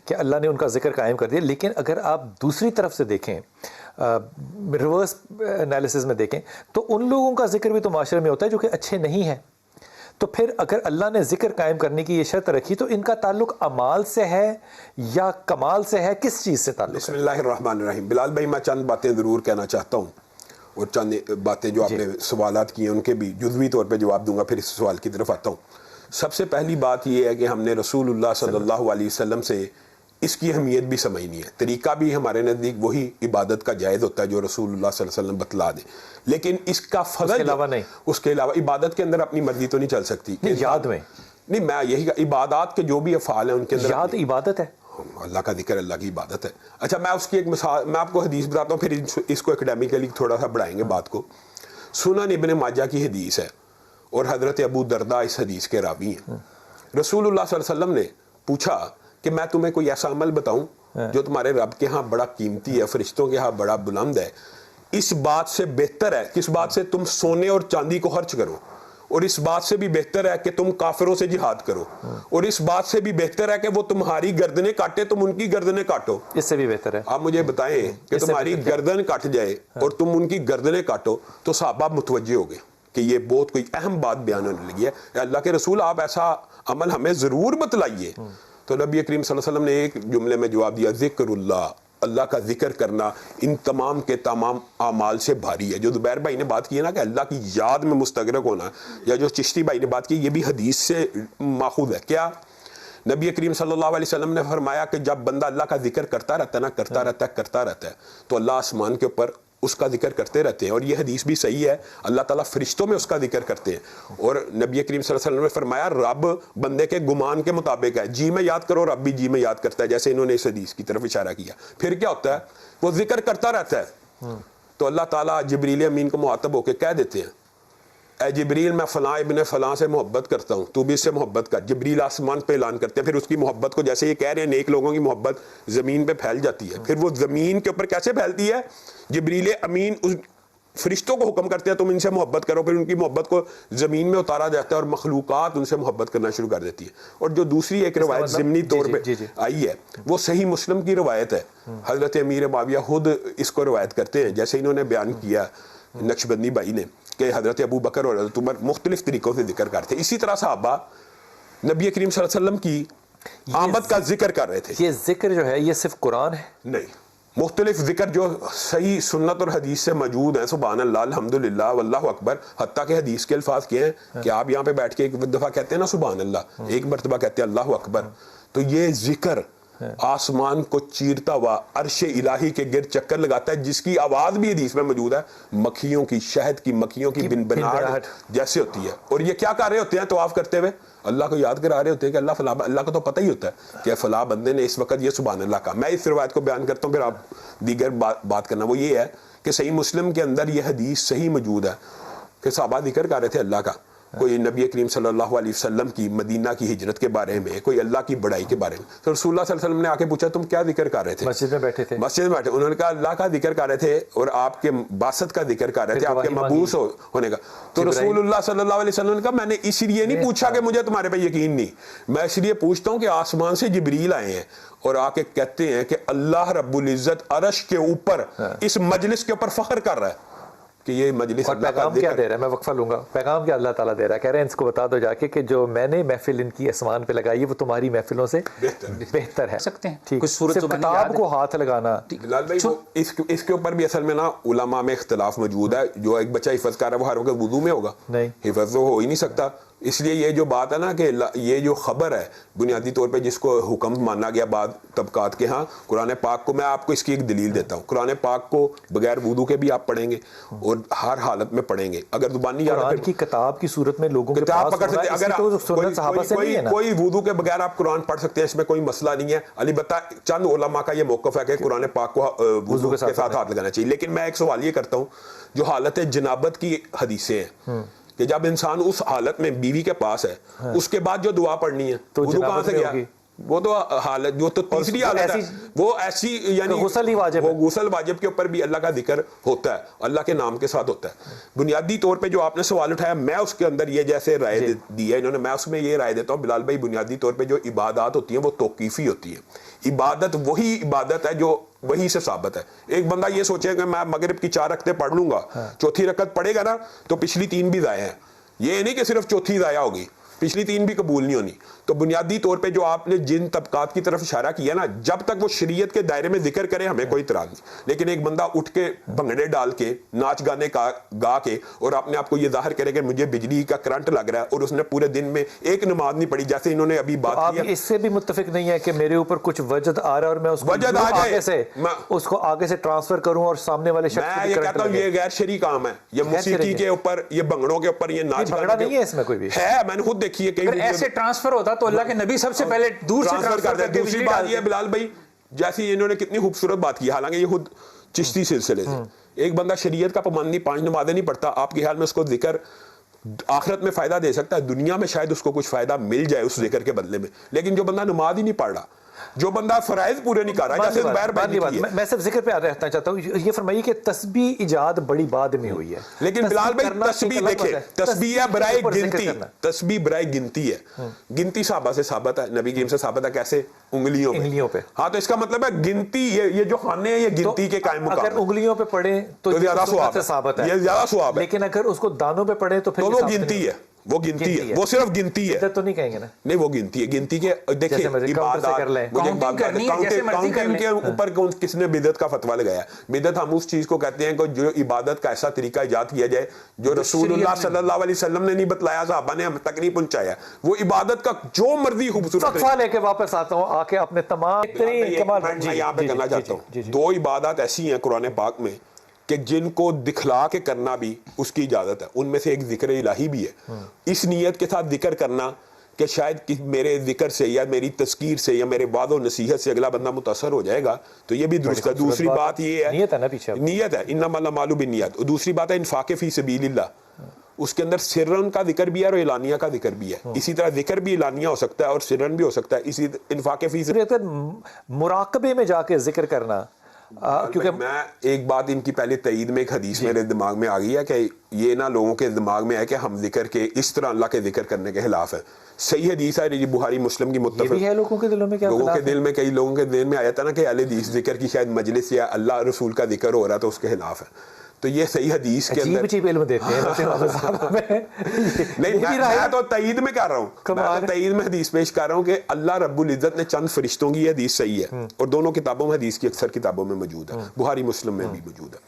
کہ اللہ نے ان کا ذکر قائم کر دیا. لیکن اگر آپ دوسری طرف سے دیکھیں, ریورس انالیسز میں دیکھیں, تو ان لوگوں کا ذکر بھی تو معاشرے میں ہوتا ہے جو کہ اچھے نہیں ہیں. تو پھر اگر اللہ نے ذکر قائم کرنے کی یہ شرط رکھی تو ان کا تعلق اعمال سے ہے یا کمال سے ہے, کس چیز سے تعلق ہے؟ بسم اللہ الرحمن الرحیم. بلال بھائی میں چند باتیں ضرور کہنا چاہتا ہوں, اور چند باتیں جو آپ نے سوالات کیے ان کے بھی جزوی طور پہ جواب دوں گا, پھر اس سوال کی طرف آتا ہوں. سب سے پہلی بات یہ ہے کہ ہم نے رسول اللہ صلی اللہ علیہ وسلم سے اس کی اہمیت بھی سمجھنی ہے. طریقہ بھی ہمارے نزدیک وہی عبادت کا جائز ہوتا ہے جو رسول اللہ صلی اللہ علیہ وسلم بتلا دیں, لیکن اس کا فضل اس کے علاوہ نہیں. اس کے علاوہ عبادت کے اندر اپنی مرضی تو نہیں چل سکتی. یاد میں نہیں, میں یہی عبادات کے جو بھی افعال ہیں ان کے اندر یاد عبادت ہے, اللہ کا ذکر اللہ کی عبادت ہے. اچھا میں اس کی ایک مثال, میں آپ کو حدیث بتاتا ہوں, پھر اس کو اکیڈیمیکلی تھوڑا سا بڑھائیں گے بات کو. سنن ابن ماجہ کی حدیث ہے اور حضرت ابو درداء اس حدیث کے راوی ہیں. رسول اللہ صلی اللہ علیہ وسلم نے پوچھا کہ میں تمہیں کوئی ایسا عمل بتاؤں جو تمہارے رب کے ہاں بڑا قیمتی ہے, فرشتوں کے ہاں بڑا بلند ہے. اس بات سے بہتر ہے, کس بات سے؟ تم سونے اور چاندی کو خرچ کرو, اور اس بات سے بھی بہتر ہے کہ تم کافروں سے جہاد کرو, اور اس بات سے بھی بہتر ہے کہ وہ تمہاری گردنیں کاٹے تم ان کی گردنیں کاٹو. اس سے بھی بہتر ہے. آپ مجھے بتائیں کہ تمہاری گردن کٹ جائے اور تم ان کی گردنیں کاٹو, تو صحابہ متوجہ ہو گئے کہ یہ بہت کوئی اہم بات بیان ہونے لگی ہے. اللہ کے رسول آپ ایسا عمل ہمیں ضرور بتلائیے. تو نبی کریم صلی اللہ علیہ وسلم نے ایک جملے میں جواب دیا, ذکر اللہ, اللہ کا ذکر کرنا ان تمام کے تمام اعمال سے بھاری ہے. جو زبیر بھائی نے بات کی ہے نا کہ اللہ کی یاد میں مستغرق ہونا, یا جو چشتی بھائی نے بات کی, یہ بھی حدیث سے ماخوذ ہے. کیا نبی کریم صلی اللہ علیہ وسلم نے فرمایا کہ جب بندہ اللہ کا ذکر کرتا رہتا ہے نا, کرتا رہتا ہے, تو اللہ آسمان کے اوپر اس کا ذکر کرتے رہتے ہیں. اور یہ حدیث بھی صحیح ہے, اللہ تعالیٰ فرشتوں میں اس کا ذکر کرتے ہیں. اور نبی کریم صلی اللہ علیہ وسلم نے فرمایا رب بندے کے گمان کے مطابق ہے, جی میں یاد کرو رب بھی جی میں یاد کرتا ہے, جیسے انہوں نے اس حدیث کی طرف اشارہ کیا. پھر کیا ہوتا ہے, وہ ذکر کرتا رہتا ہے, تو اللہ تعالیٰ جبریل امین کو مخاطب ہو کے کہہ دیتے ہیں, اے جبریل میں فلاں ابن فلاں سے محبت کرتا ہوں, تو بھی اس سے محبت کر. جبریل آسمان پہ اعلان کرتے ہیں, پھر اس کی محبت کو, جیسے یہ کہہ رہے ہیں نیک لوگوں کی محبت زمین پہ پھیل جاتی ہے. پھر وہ زمین کے اوپر کیسے پھیلتی ہے؟ جبریل امین اس فرشتوں کو حکم کرتے ہیں تم ان سے محبت کرو, پھر ان کی محبت کو زمین میں اتارا جاتا ہے اور مخلوقات ان سے محبت کرنا شروع کر دیتی ہے. اور جو دوسری ایک روایت ضمنی طور پہ آئی ہے وہ صحیح مسلم کی روایت ہے. حضرت امیر معاویہ خود اس کو روایت کرتے ہیں, جیسے انہوں نے بیان کیا نقشبندی بھائی نے, کہ حضرت ابو بکر اور حضرت عمر مختلف طریقوں سے ذکر کرتے. اسی طرح صحابہ نبی کریم صلی اللہ علیہ وسلم کی آمد کا ذکر کر رہے تھے. یہ ذکر جو ہے یہ صرف قرآن ہے؟ نہیں, مختلف ذکر جو صحیح سنت اور حدیث سے موجود ہیں, سبحان اللہ, الحمدللہ, واللہ اکبر, حتیٰ کہ حدیث کے الفاظ کیے ہیں کہ آپ یہاں پہ بیٹھ کے ایک دفعہ کہتے ہیں نا سبحان اللہ, ایک مرتبہ کہتے ہیں اللہ اکبر, تو یہ ذکر آسمان کو چیرتا ہوا عرش الہی کے گرد چکر لگاتا ہے, جس کی آواز بھی حدیث میں موجود ہے مکھیوں کی, شہد کی مکھیوں کی بنبناہٹ جیسے ہوتی ہے. اور یہ کیا کر رہے ہوتے ہیں طواف کرتے ہوئے؟ اللہ کو یاد کرا رہے ہوتے ہیں کہ اللہ فلاں, اللہ کو تو پتہ ہی ہوتا ہے کہ فلاں بندے نے اس وقت یہ سبحان اللہ کہا. میں اس روایت کو بیان کرتا ہوں, پھر آپ دیگر بات کرنا. وہ یہ ہے کہ صحیح مسلم کے اندر یہ حدیث صحیح موجود ہے کہ صحابہ ذکر کر رہے تھے اللہ کا, کوئی نبی کریم صلی اللہ علیہ وسلم کی مدینہ کی ہجرت کے بارے میں, کوئی اللہ کی بڑائی کے بارے میں. تو رسول اللہ صلی اللہ علیہ وسلم نے آ کے پوچھا تم کیا ذکر کر رہے تھے؟ مسجد میں بیٹھے تھے. مسجد میں بیٹھے, انہوں نے کہا اللہ کا ذکر کر رہے تھے اور آپ کے باسط کا ذکر کر رہے تھے, آپ کے مبعوث ہونے کا. تو رسول اللہ صلی اللہ علیہ وسلم نے کہا میں نے اس لیے نہیں پوچھا کہ مجھے تمہارے پہ یقین نہیں, میں اس لیے پوچھتا ہوں کہ آسمان سے جبریل آئے ہیں اور آ کے کہتے ہیں کہ اللہ رب العزت عرش کے اوپر اس مجلس کے اوپر فخر کر رہا ہے کہ یہ مجلس. اور پیغام کیا دے رہا ہے؟ میں وقفہ لوں گا. پیغام کیا اللہ تعالیٰ دے رہا ہے؟ کہہ رہے ہیں اس کو بتا دو جا کے کہ جو میں نے محفل ان کی آسمان پہ لگائی ہے وہ تمہاری محفلوں سے بہتر ہے. سکتے ہیں ٹھیک, صرف کتاب کو ہاتھ لگانا. بلال بھائی اس کے اوپر بھی اصل میں نا علماء میں اختلاف موجود ہے. جو ایک بچہ حفظ کر رہا ہے وہ ہر وقت وضو میں ہوگا؟ نہیں, حفظ تو ہو ہی نہیں سکتا. اس لیے یہ جو بات ہے نا کہ یہ جو خبر ہے بنیادی طور پہ جس کو حکم مانا گیا بعض طبقات کے ہاں, قرآن پاک کو, میں آپ کو اس کی ایک دلیل دیتا ہوں. قرآن پاک کو بغیر وضو کے بھی آپ پڑھیں گے اور ہر حالت میں پڑھیں گے. اگر زبانی قرآن کی کتاب کی صورت میں لوگوں کے پاس پکڑ سکتے, اگر کوئی وضو کے بغیر آپ قرآن پڑھ سکتے ہیں, اس میں کوئی مسئلہ نہیں ہے. البتہ چند علماء کا یہ موقف ہے کہ قرآن پاک کو وضو کے ساتھ ہاتھ لگانا چاہیے. لیکن میں ایک سوال یہ کرتا ہوں, جو حالت جنابت کی حدیثیں ہیں کہ جب انسان اس حالت میں بیوی کے پاس ہے, اس کے بعد جو دعا پڑھنی ہے وضو کہاں سے گیا؟ وہ تو حالت جو تو تیسری حالت ہے وہ ایسی, یعنی غسل ہی واجب, وہ غسل واجب کے اوپر بھی اللہ کا ذکر ہوتا ہے, اللہ کے نام کے ساتھ ہوتا ہے. بنیادی طور پہ جو آپ نے سوال اٹھایا, میں اس کے اندر یہ جیسے رائے دی ہے انہوں نے, میں اس میں یہ رائے دیتا ہوں بلال بھائی, بنیادی طور پہ جو عبادات ہوتی ہیں وہ توقیفی ہوتی ہیں. عبادت وہی عبادت ہے جو وہی سے ثابت ہے. ایک بندہ یہ سوچے کہ میں مغرب کی 4 رکعتیں پڑھ لوں گا, چوتھی رکعت پڑھے گا نا تو پچھلی 3 بھی ضائع ہیں. یہ نہیں کہ صرف چوتھی ضائع ہوگی, پچھلی 3 بھی قبول نہیں ہونی. تو بنیادی طور پہ جو آپ نے جن طبقات کی طرف اشارہ کیا نا, جب تک وہ شریعت کے دائرے میں ذکر کرے ہمیں کوئی اعتراض نہیں. لیکن ایک بندہ اٹھ کے بھنگڑے ڈال کے ناچ گانے گا کے اور اپنے آپ کو یہ ظاہر کرے کہ مجھے بجلی کا کرنٹ لگ رہا ہے, اور اس نے پورے دن میں ایک نماز نہیں پڑھی, جیسے انہوں نے ابھی بات کی. آپ اس سے بھی متفق نہیں ہے کہ میرے اوپر کچھ وجد آ رہا ہے اور میں اس کو آگے سے ٹرانسفر کروں اور سامنے والے شخص میں یہ کہتا ہوں یہ غیر شرعی کام ہے. یہ موسیقی کے اوپر, یہ بھنگڑوں کے اوپر, یہ ناچ گانا نہیں ہے اس میں کوئی بھی ہے. میں نے خود دیکھی ہے کئی ایسے ٹرانسفر ہوتا تو اللہ کے نبی سب سے پہلے دور سے ٹرانسفر کرتے. دوسری بات یہ بلال بھائی, جیسی انہوں نے کتنی خوبصورت بات کی, حالانکہ یہ خود چشتی سلسلے سے, ایک بندہ شریعت کا پابند نہیں, 5 نمازیں نہیں پڑھتا, آپ کے خیال میں اس کو ذکر آخرت میں فائدہ دے سکتا ہے؟ دنیا میں شاید اس کو کچھ فائدہ مل جائے اس ذکر کے بدلے میں, لیکن جو بندہ نماز ہی نہیں پڑھ رہا, جو بندہ فرائض پورے نہیں کر رہا, جیسے میں صرف ذکر پہ رہنا چاہتا ہوں. یہ فرمائیے کہ تسبیح ایجاد بڑی بعد میں ہوئی ہے, لیکن بلال بھائی تسبیح دیکھیں, تسبیح ہے برائے گنتی, تسبیح برائے گنتی ہے. گنتی صحابہ سے ثابت ہے, نبی کریم سے ثابت ہے. کیسے؟ انگلیوں پہ. ہاں تو اس کا مطلب ہے گنتی, یہ جو خانے ہیں یہ گنتی کے قائم مقام. اگر انگلیوں پہ پڑھیں تو زیادہ ثواب ہے, یہ زیادہ ثواب ہے. لیکن اگر اس کو دانوں پہ پڑھیں تو پھر وہ گنتی ہے, وہ گنتی ہے, وہ صرف گنتی ہے. تو نہیں کہیں گے نا, نہیں وہ گنتی ہے. گنتی کے دیکھیں کاؤنٹنگ کے اوپر کس نے بدعت کا فتویٰ لگایا؟ بدعت ہم اس چیز کو کہتے ہیں کہ جو عبادت کا ایسا طریقہ ایجاد کیا جائے جو رسول اللہ صلی اللہ علیہ وسلم نے نہیں بتلایا, صحابہ نے ہم تک نہیں پہنچایا. وہ عبادت کا جو مرضی خوبصورت وقفہ لے کے واپس آتا ہوں, آ کے اپنے تمام میں یہاں پہ کرنا چاہتا ہوں. 2 عبادات ایسی ہیں قرآن پاک میں کہ جن کو دکھلا کے کرنا بھی اس کی اجازت ہے. ان میں سے ایک ذکر الہی بھی ہے, اس نیت کے ساتھ ذکر کرنا کہ شاید میرے ذکر سے یا میری تذکیر سے یا میرے وعد و نصیحت سے اگلا بندہ متاثر ہو جائے گا, تو یہ بھی درست ہے. دوسری بات یہ ہے نیت ہے نا, پیچھے نیت ہے, انما الاعمال بالنیات. دوسری بات ہے انفاق فی سبیل اللہ, اس کے اندر سرن کا ذکر بھی ہے اور اعلانیہ کا ذکر بھی ہے. اسی طرح ذکر بھی اعلانیہ ہو سکتا ہے اور سرن بھی ہو سکتا ہے. اسی انفاق فی سبیل مراقبے میں جا کے ذکر کرنا. کیونکہ میں ایک بات ان کی پہلے تائید میں ایک حدیث میرے دماغ میں آ گئی ہے کہ یہ نہ لوگوں کے دماغ میں ہے کہ ہم ذکر کے اس طرح اللہ کے ذکر کرنے کے خلاف ہیں. صحیح حدیث ہے یہ بخاری مسلم کی متفق ہے. لوگوں کے دلوں میں کیا لوگوں کے دل میں, کئی لوگوں کے دل میں آیا تھا نا کہ اہل حدیث ذکر کی شاید مجلس یا اللہ رسول کا ذکر ہو رہا تو اس کے خلاف ہے. تو یہ صحیح حدیث کے اندر عجیب علم دیتے ہیں. نہیں میں تو تائید میں کر رہا ہوں, میں تو تائید میں حدیث پیش کر رہا ہوں کہ اللہ رب العزت نے چند فرشتوں کی, یہ حدیث صحیح ہے اور دونوں کتابوں میں, حدیث کی اکثر کتابوں میں موجود ہے, بخاری مسلم میں بھی موجود ہے,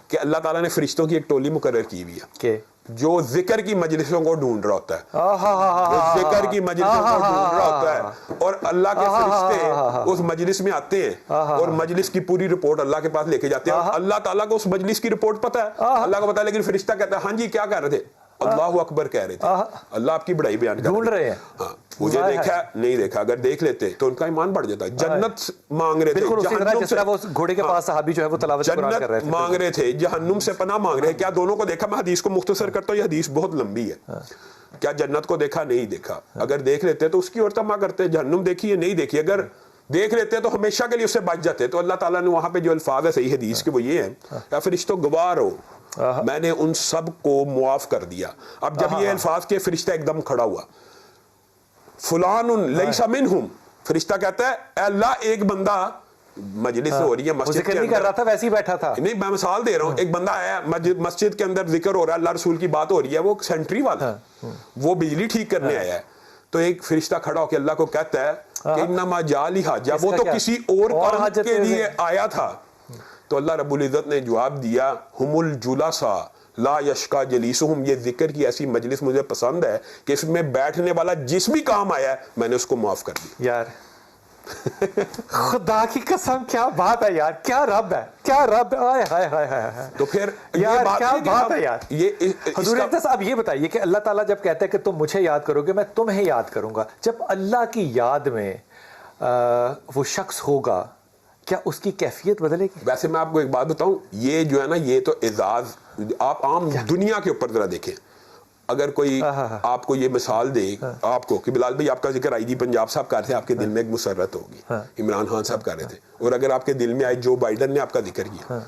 کہ اللہ تعالیٰ نے فرشتوں کی ایک ٹولی مقرر کی ہوئی ہے جو ذکر کی مجلسوں کو ڈھونڈ رہا ہوتا ہے, ذکر کی مجلسوں کو ڈھونڈ رہا ہوتا ہے, اور اللہ کے فرشتے اس مجلس میں آتے ہیں اور مجلس کی پوری رپورٹ اللہ کے پاس لے کے جاتے ہیں. اللہ تعالیٰ کو اس مجلس کی رپورٹ پتہ ہے, اللہ کو پتہ ہے, لیکن فرشتہ کہتا ہے ہاں جی کیا کہہ رہے تھے, اللہ اکبر کہہ رہے تھے, اللہ آپ کی بڑائی بیان کر رہے ہیں. ہاں مجھے دیکھا نہیں دیکھا, اگر دیکھ لیتے تو ان کا ایمان بڑھ جاتا. جنت مانگ رہے تھے, گھوڑے کے پاس صحابی جو ہے وہ تلاوت قرآن کر رہے تھے, مانگ رہے تھے, جہنم سے پناہ مانگ رہے. کیا دونوں کو دیکھا؟ میں حدیث کو مختصر کرتا ہوں, یہ حدیث بہت لمبی ہے. کیا جنت کو دیکھا؟ نہیں دیکھا. اگر دیکھ لیتے تو اس کی اور تما کرتے. جہنم دیکھی ہے نہیں دیکھی, اگر دیکھ لیتے تو ہمیشہ کے لیے اس سے بچ جاتے. تو اللہ تعالیٰ نے وہاں پہ جو الفاظ ہے صحیح حدیث کے وہ یہ ہیں, یا فرشتوں گوار ہو میں نے ان سب کو معاف کر دیا. اب جب یہ الفاظ کے فرشتہ ایک دم کھڑا ہوا, فلان لیس منہم, فرشتہ کہتا ہے اے اللہ ایک بندہ مجلس ہو رہی ہے مسجد کے اندر, کر رہا تھا ویسے ہی بیٹھا تھا. نہیں میں مثال دے رہا ہوں, ایک بندہ آیا مسجد کے اندر ذکر ہو رہا ہے, اللہ رسول کی بات ہو رہی ہے, وہ سینٹری والا وہ بجلی ٹھیک کرنے آیا ہے, تو ایک فرشتہ کھڑا ہو کے اللہ کو کہتا ہے کہ انما جالی حاجہ, وہ تو کسی اور کام کے لیے آیا تھا. تو اللہ رب العزت نے جواب دیا ہم الجلساء لا یشکا جلیسہم, یہ ذکر کی ایسی مجلس مجھے پسند ہے کہ اس میں بیٹھنے والا جس بھی کام آیا ہے میں نے اس کو معاف کر دیا. یار خدا کی قسم کیا بات ہے یار, کیا رب ہے, کیا رب ہے. تو پھر یار کیا بات ہے یار. حضور اقدس اب یہ بتائیے کہ اللہ تعالیٰ جب کہتا ہے کہ تم مجھے یاد کرو گے میں تمہیں یاد کروں گا, جب اللہ کی یاد میں وہ شخص ہوگا کیا اس کی کیفیت بدلے گی؟ ویسے میں آپ کو ایک بات بتاؤں, یہ جو ہے نا یہ تو اعزاز آپ عام دنیا کے اوپر ذرا دیکھیں. اگر کوئی آپ کو یہ مثال دے آپ کو کہ بلال بھائی آپ کا ذکر آئی جی پنجاب صاحب کر رہے تھے, آپ کے دل میں ایک مسرت ہوگی, عمران خان صاحب کر رہے تھے, اور اگر آپ کے دل میں آئے جو بائیڈن نے آپ کا ذکر کیا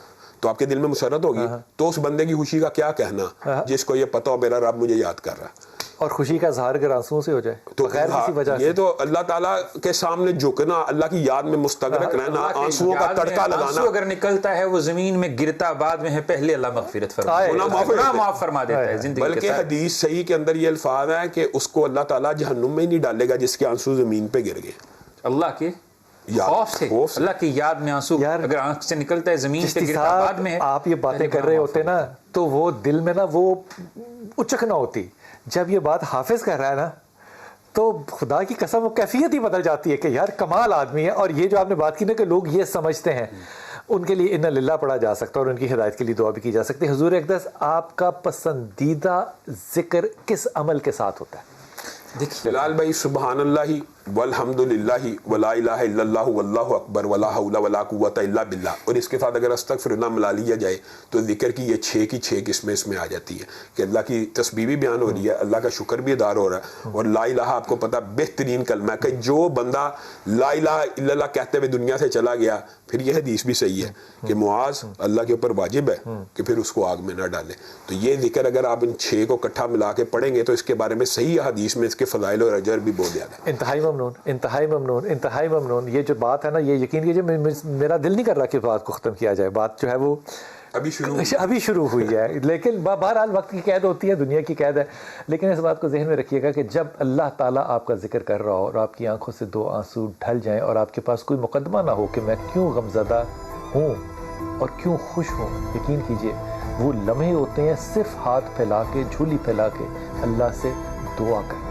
تو آپ کے دل میں مسرت ہوگی. تو اس بندے کی خوشی کا کیا کہنا جس کو یہ پتہ ہو میرا رب مجھے یاد کر رہا ہے. اور خوشی کا اظہار اگر آنسوؤں سے ہو جائے تو بغیر کسی وجہ یہ سے، تو اللہ تعالیٰ کے سامنے جھکنا، اللہ کی یاد میں مستغرق رہنا، آنسوؤں کا تڑکا لگانا. آنسو اگر نکلتا ہے وہ زمین میں گرتا، بعد میں ہے پہلے اللہ مغفرت فرما گناہ معاف فرما دیتا ہے زندگی کے بلکہ ساتھ. حدیث صحیح کے اندر یہ الفاظ ہیں کہ اس کو اللہ تعالیٰ جہنم میں ہی نہیں ڈالے گا جس کے آنسو زمین پہ گر گئے. اللہ کے خوف سے، اللہ کی یاد میں آنسو اگر آنکھ سے نکلتا ہے زمین پہ گرتا، بعد میں ہے. آپ یہ باتیں کر رہے ہوتے نا تو وہ دل میں نا وہ اچکنا ہوتی. جب یہ بات حافظ کہہ رہا ہے نا تو خدا کی قسم وہ کیفیت ہی بدل جاتی ہے کہ یار کمال آدمی ہے. اور یہ جو آپ نے بات کی نا کہ لوگ یہ سمجھتے ہیں، ان کے لیے انا للہ پڑھا جا سکتا ہے اور ان کی ہدایت کے لیے دعا بھی کی جا سکتی ہے. حضور اقدس آپ کا پسندیدہ ذکر کس عمل کے ساتھ ہوتا ہے؟ دیکھیے بلال بھائی، سبحان اللہ والحمد للہ ولا الہ الا اللہ واللہ اکبر ولا حول ولا قوت الا باللہ، اور اس کے ساتھ اگر استغفر اللہ ملا لیا جائے تو ذکر کی یہ 6 کی 6 قسمیں اس میں آ جاتی ہے کہ اللہ کی تسبیح بھی بیان ہو رہی ہے، اللہ کا شکر بھی ادا ہو رہا ہے. اور لا الہ آپ کو پتہ بہترین کلمہ ہے کہ جو بندہ لا الہ الا اللہ کہتے ہوئے دنیا سے چلا گیا، پھر یہ حدیث بھی صحیح ہے کہ معاذ اللہ کے اوپر واجب ہے کہ پھر اس کو آگ میں نہ ڈالے. تو یہ ذکر اگر آپ ان 6 کو اکٹھا ملا کے پڑھیں گے تو اس کے بارے میں صحیح حدیث میں اس کے فضائل اور اجر بھی بہت زیادہ ہے. انتہائی ممنون، انتہائی ممنون، انتہائی ممنون. یہ جو بات ہے نا، یہ یقین کیجیے میرا دل نہیں کر رہا کہ بات کو ختم کیا جائے. بات جو ہے وہ ابھی شروع ہوئی ہے، لیکن بہرحال وقت کی قید ہوتی ہے، دنیا کی قید ہے. لیکن اس بات کو ذہن میں رکھیے گا کہ جب اللہ تعالیٰ آپ کا ذکر کر رہا ہو اور آپ کی آنکھوں سے 2 آنسو ڈھل جائیں اور آپ کے پاس کوئی مقدمہ نہ ہو کہ میں کیوں غمزدہ ہوں اور کیوں خوش ہوں، یقین کیجیے وہ لمحے ہوتے ہیں صرف ہاتھ پھیلا کے، جھولی پھیلا کے اللہ سے دعا کرنا.